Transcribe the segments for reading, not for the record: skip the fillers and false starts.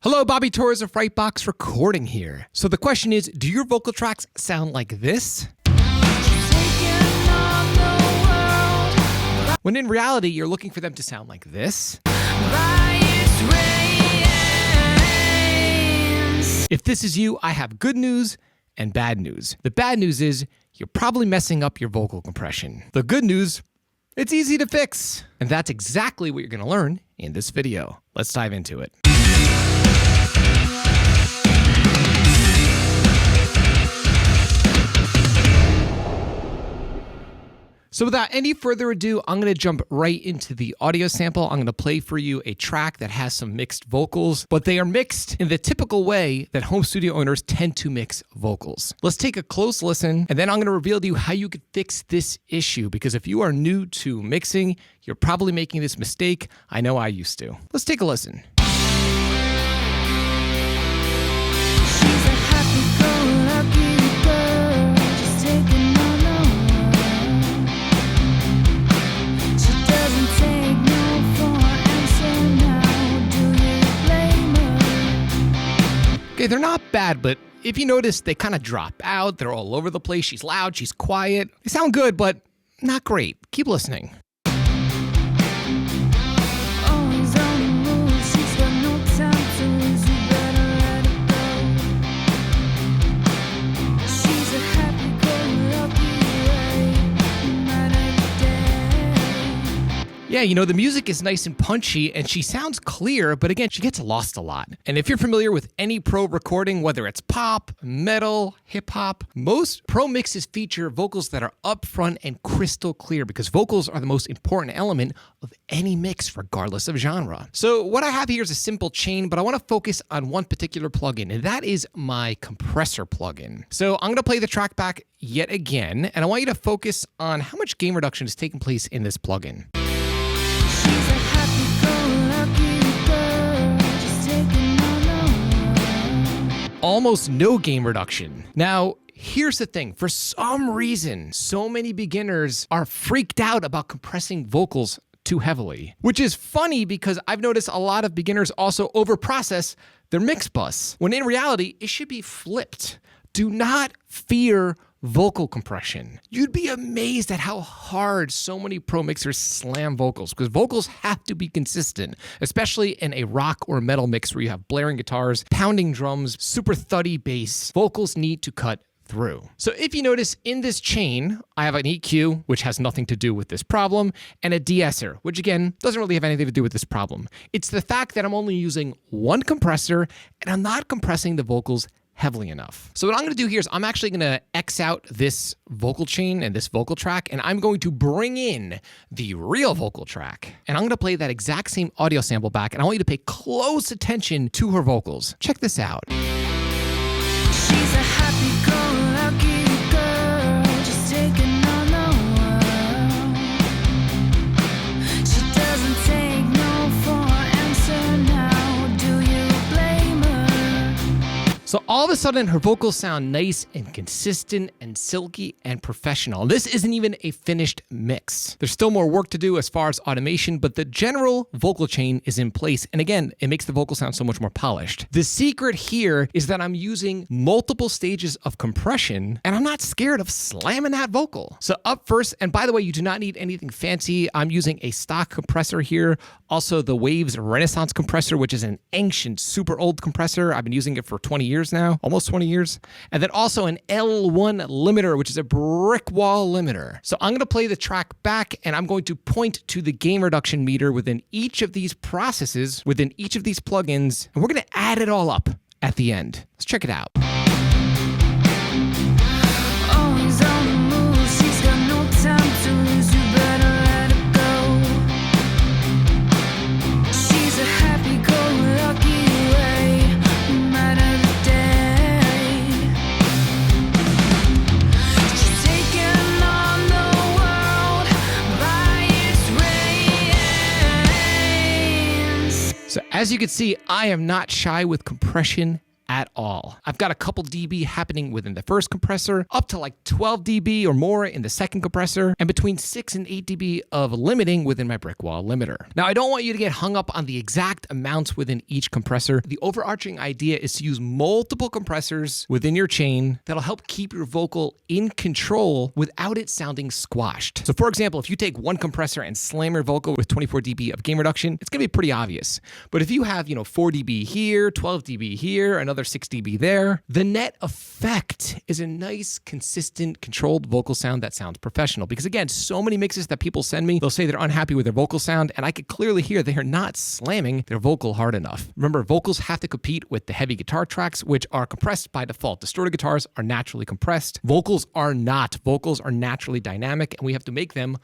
Hello, Bobby Torres of Frightbox recording here. So the question is, do your vocal tracks sound like this? When in reality, you're looking for them to sound like this? If this is you, I have good news and bad news. The bad news is you're probably messing up your vocal compression. The good news, it's easy to fix. And that's exactly what you're going to learn in this video. Let's dive into it. So without any further ado, I'm going to jump right into the audio sample. I'm going to play for you a track that has some mixed vocals, but they are mixed in the typical way that home studio owners tend to mix vocals. Let's take a close listen, and then I'm going to reveal to you how you could fix this issue, because if you are new to mixing, you're probably making this mistake. I know I used to. Let's take a listen. Okay, they're not bad, but if you notice, they kind of drop out. They're all over the place. She's loud, she's quiet. They sound good, but not great. Keep listening. Yeah, you know, the music is nice and punchy and she sounds clear, but again, she gets lost a lot. And if you're familiar with any pro recording, whether it's pop, metal, hip hop, most pro mixes feature vocals that are upfront and crystal clear, because vocals are the most important element of any mix, regardless of genre. So what I have here is a simple chain, but I want to focus on one particular plugin, and that is my compressor plugin. So I'm going to play the track back yet again, and I want you to focus on how much gain reduction is taking place in this plugin. Almost no gain reduction. Now, here's the thing. For some reason, so many beginners are freaked out about compressing vocals too heavily, which is funny because I've noticed a lot of beginners also overprocess their mix bus, when in reality, it should be flipped. Do not fear vocal compression. You'd be amazed at how hard so many pro mixers slam vocals, because vocals have to be consistent, especially in a rock or metal mix where you have blaring guitars, pounding drums, super thuddy bass. Vocals need to cut through. So if you notice in this chain, I have an EQ, which has nothing to do with this problem, and a de-esser, which again, doesn't really have anything to do with this problem. It's the fact that I'm only using one compressor and I'm not compressing the vocals heavily enough. So what I'm going to do here is I'm actually going to X out this vocal chain and this vocal track, and I'm going to bring in the real vocal track. And I'm going to play that exact same audio sample back, and I want you to pay close attention to her vocals. Check this out. She's a happy-go-lucky girl, just taking on the world. She doesn't take no for an answer now. Do you blame her? So all of a sudden, her vocals sound nice and consistent and silky and professional. This isn't even a finished mix. There's still more work to do as far as automation, but the general vocal chain is in place. And again, it makes the vocal sound so much more polished. The secret here is that I'm using multiple stages of compression, and I'm not scared of slamming that vocal. So up first, and by the way, you do not need anything fancy. I'm using a stock compressor here. Also the Waves Renaissance compressor, which is an ancient, super old compressor. I've been using it for 20 years now, almost 20 years. And then also an L1 limiter, which is a brick wall limiter. So I'm going to play the track back, and I'm going to point to the gain reduction meter within each of these processes, within each of these plugins, and we're going to add it all up at the end. Let's check it out. Always on the move, she's got no time to lose, you better let her go. She's a happy-go-lucky way, no matter the day. She's taking on the world by its reins. So as you can see, I am not shy with compression at all. I've got a couple dB happening within the first compressor, up to like 12 dB or more in the second compressor, and between 6 and 8 dB of limiting within my brick wall limiter. Now, I don't want you to get hung up on the exact amounts within each compressor. The overarching idea is to use multiple compressors within your chain that'll help keep your vocal in control without it sounding squashed. So for example, if you take one compressor and slam your vocal with 24 dB of gain reduction, it's gonna be pretty obvious. But if you have, 4 dB here, 12 dB here, another 6 dB there, the net effect is a nice, consistent, controlled vocal sound that sounds professional. Because again, so many mixes that people send me, they'll say they're unhappy with their vocal sound, and I could clearly hear they are not slamming their vocal hard enough. Remember, vocals have to compete with the heavy guitar tracks, which are compressed by default. Distorted guitars are naturally compressed. Vocals are not. Vocals are naturally dynamic, and we have to make them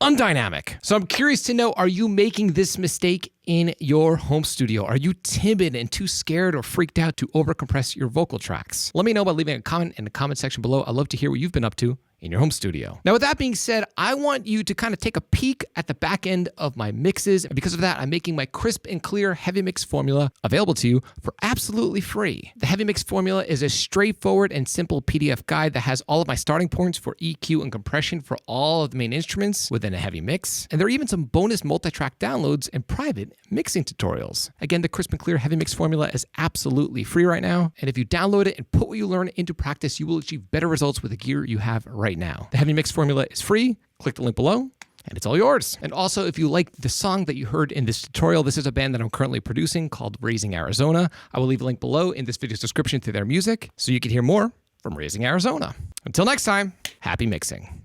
undynamic. So I'm curious to know, are you making this mistake in your home studio? Are you timid and too scared or freaked out to overcompress your vocal tracks? Let me know by leaving a comment in the comment section below. I'd love to hear what you've been up to in your home studio. Now, with that being said, I want you to kind of take a peek at the back end of my mixes. And because of that, I'm making my crisp and clear heavy mix formula available to you for absolutely free. The heavy mix formula is a straightforward and simple PDF guide that has all of my starting points for EQ and compression for all of the main instruments within a heavy mix. And there are even some bonus multi-track downloads and private mixing tutorials. Again, the crisp and clear heavy mix formula is absolutely free right now. And if you download it and put what you learn into practice, you will achieve better results with the gear you have right now. The heavy mix formula is free. Click the link below and it's all yours. And also, if you like the song that you heard in this tutorial, this is a band that I'm currently producing called Raising Arizona. I will leave a link below in this video's description to their music so you can hear more from Raising Arizona. Until next time, happy mixing.